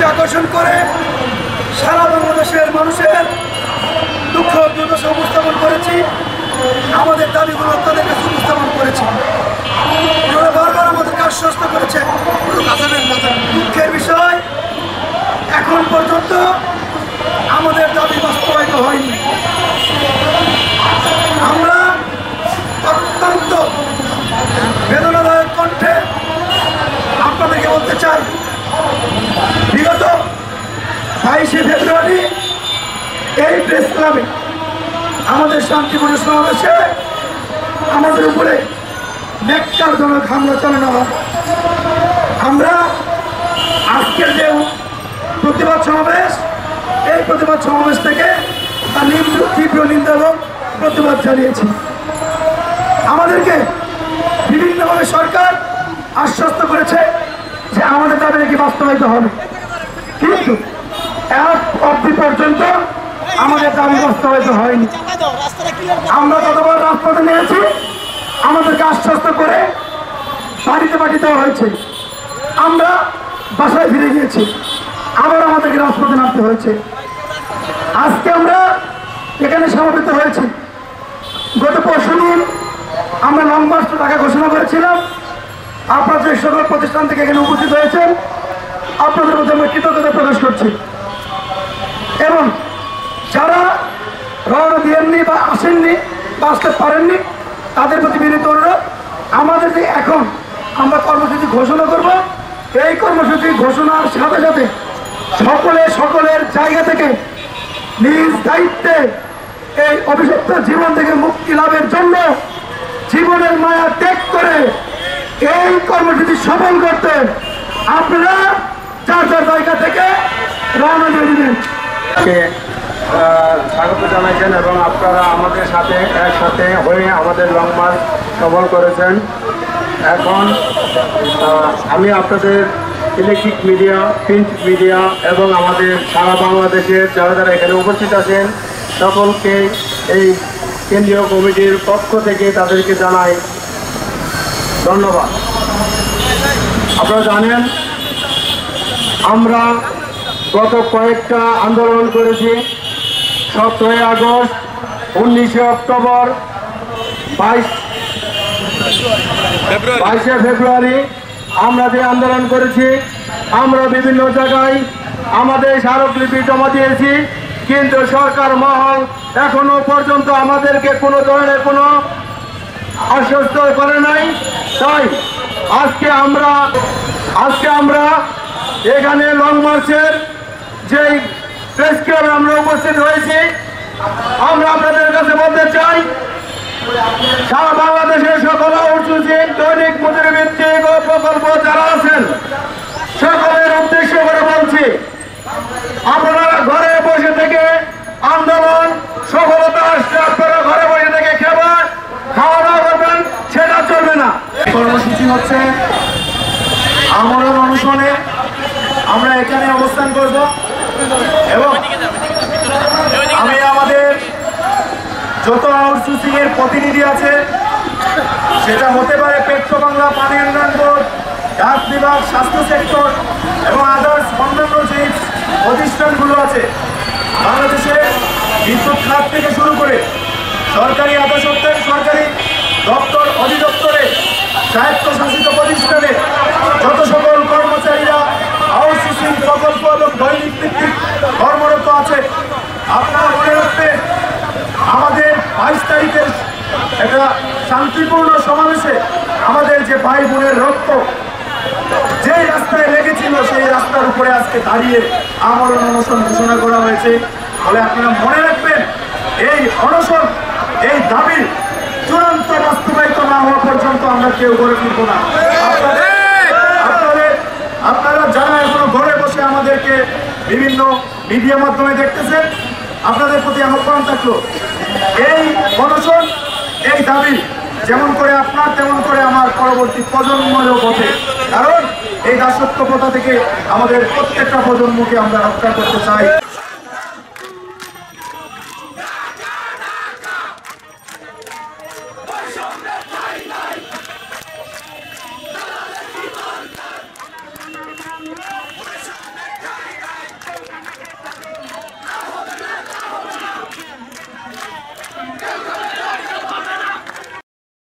দৃষ্টি আকর্ষণ করে সারা বাংলাদেশের মানুষের দুঃখ দুর্দশা উপস্থাপন করেছি, আমাদের দাবিগুলো তাদের কাছে উপস্থাপন করেছি। ওনারা বারবার আমাদেরকে আশ্বস্ত করেছে। দুঃখের বিষয়, এখন পর্যন্ত আমাদের দাবি বাস্তবায়িত হয়নি। আমরা অত্যন্ত বেদনাদায়ক কণ্ঠে আপনাদেরকে বলতে চাই, বিগত 22শে ফেব্রুয়ারি এই প্রেস ক্লাবে আমাদের শান্তিপূর্ণ সমাবেশে আমাদের উপরে ন্যাক্কারজনক হামলা চালানো হয়। আমরা আজকের যে প্রতিবাদ সমাবেশ, এই প্রতিবাদ সমাবেশ থেকে তার তীব্র নিন্দা এবং প্রতিবাদ জানিয়েছি। আমাদেরকে বিভিন্নভাবে সরকার আশ্বস্ত করেছে যে আমাদের দাবি নাকি বাস্তবায়িত হবে, কিন্তু এক অবধি পর্যন্ত আমাদের দাবি বাস্তবায়িত হয়নি। আমরা যতবার রাজপথে নিয়েছি, আমাদেরকে আশ্বস্ত করে বাড়িতে পাঠিয়ে দেওয়া হয়েছে। আমরা বাসায় ফিরে গিয়েছি, আবার আমাদেরকে রাজপথে নামতে হয়েছে। আজকে আমরা এখানে সমাবেত হয়েছি। গত পরশুদিন আমরা লং মার্চ টাকা ঘোষণা করেছিলাম। আপনারা যে সকল প্রতিষ্ঠান থেকে এখানে উপস্থিত হয়েছেন, আপনাদের মধ্যে আমরা কৃতজ্ঞতা প্রকাশ করছি। এবং যারা রওনা দিয়েননি বা আসেননি বা আসতে পারেননি, তাদের প্রতি বিনীত অনুরোধ, আমাদের যে এখন আমরা কর্মসূচি ঘোষণা করব, এই কর্মসূচি ঘোষণার সাথে সাথে সকলের জায়গা থেকে নিজ দায়িত্বে এই অভিশপ্ত জীবন থেকে মুক্তি লাভের জন্য জীবনের মায়া ত্যাগ করে এই কর্মসূচি সফল করতে আপনারা যার যার জায়গা থেকে রওনা দিয়ে দিবেন। স্বাগত জানাইছেন এবং আপনারা আমাদের সাথে একসাথে হয়ে আমাদের লং মার্চ সফল করেছেন। এখন আমি আপনাদের ইলেকট্রিক মিডিয়া, প্রিন্ট মিডিয়া এবং আমাদের সারা বাংলাদেশের যারা যারা এখানে উপস্থিত আছেন সকলকে এই কেন্দ্রীয় কমিটির পক্ষ থেকে তাদেরকে জানাই ধন্যবাদ। আপনারা জানেন আমরা গত কয়েকটা আন্দোলন করেছি। 17 আগস্ট, 19 অক্টোবর, 22শে ফেব্রুয়ারি আমরা যে আন্দোলন করেছি, আমরা বিভিন্ন জায়গায় আমাদের স্মারকলিপি জমা দিয়েছি, কিন্তু সরকার মহল এখনো পর্যন্ত আমাদেরকে কোনো ধরনের কোনো আশ্বস্ত করে নাই। তাই আজকে আমরা এখানে লং মার্চের যেই প্রেস ক্লাবে আমরা উপস্থিত হয়েছি, আমরা আপনাদের কাছে বলতে চাই, সারা বাংলাদেশের সকল আউটসোর্সিং দৈনিক মজুরি ভিত্তিক ও প্রকল্প যারা আছেন সকলের উদ্দেশ্য করে বলছি, আপনারা ঘরে বসে থেকে আন্দোলন সফলতা আসলে আপনারা ঘরে বসে থেকে খাওয়া দাওয়া করবেন, সেটা চলবে না। কর্মসূচি হচ্ছে আমরণ অনশনে আমরা এখানে অবস্থান করব এবং আমি আমাদের যত আউটসোর্সিং এর প্রতিনিধি আছে, সেটা হতে পারে পেট্রো বাংলা, পানি উন্নয়ন বোর্ড, ডাক বিভাগ, স্বাস্থ্য সেক্টর এবং আদার্স অন্যান্য যে প্রতিষ্ঠানগুলো আছে, বাংলাদেশে বিদ্যুৎ খাত থেকে শুরু করে সরকারি আধা সরকারি দপ্তর অধিদপ্তরে স্বায়ত্তশাসিত প্রতিষ্ঠানে যত সকল কর্মচারীরা আউটসোর্সিং প্রকল্প এবং দৈনিক ভিত্তিক কর্মরত আছে, আপনারা মনে রাখবেন আমাদের 22 তারিখের একটা শান্তিপূর্ণ সমাবেশে আমাদের যে ভাই বোনের রক্ত যেই রাস্তায় লেগেছিল, সেই রাস্তার উপরে আজকে দাঁড়িয়ে আমরণ অনশন ঘোষণা করা হয়েছে। ফলে আপনারা মনে রাখবেন, এই অনশন, এই দাবি চূড়ান্ত বাস্তবায়িত না হওয়া পর্যন্ত আমরা কেউ গড়ে তুলব না। আপনারা যারা এখনো ঘরে বসে আমাদেরকে বিভিন্ন মিডিয়া মাধ্যমে দেখতেছেন, আপনাদের প্রতি আহ্বান থাকলো, এই অনশন, এই দাবি যেমন করে আপনার তেমন করে আমার পরবর্তী প্রজন্মেরও বটে। কারণ এই দাসত্ব প্রথা থেকে আমাদের প্রত্যেকটা প্রজন্মকে আমরা রক্ষা করতে চাই।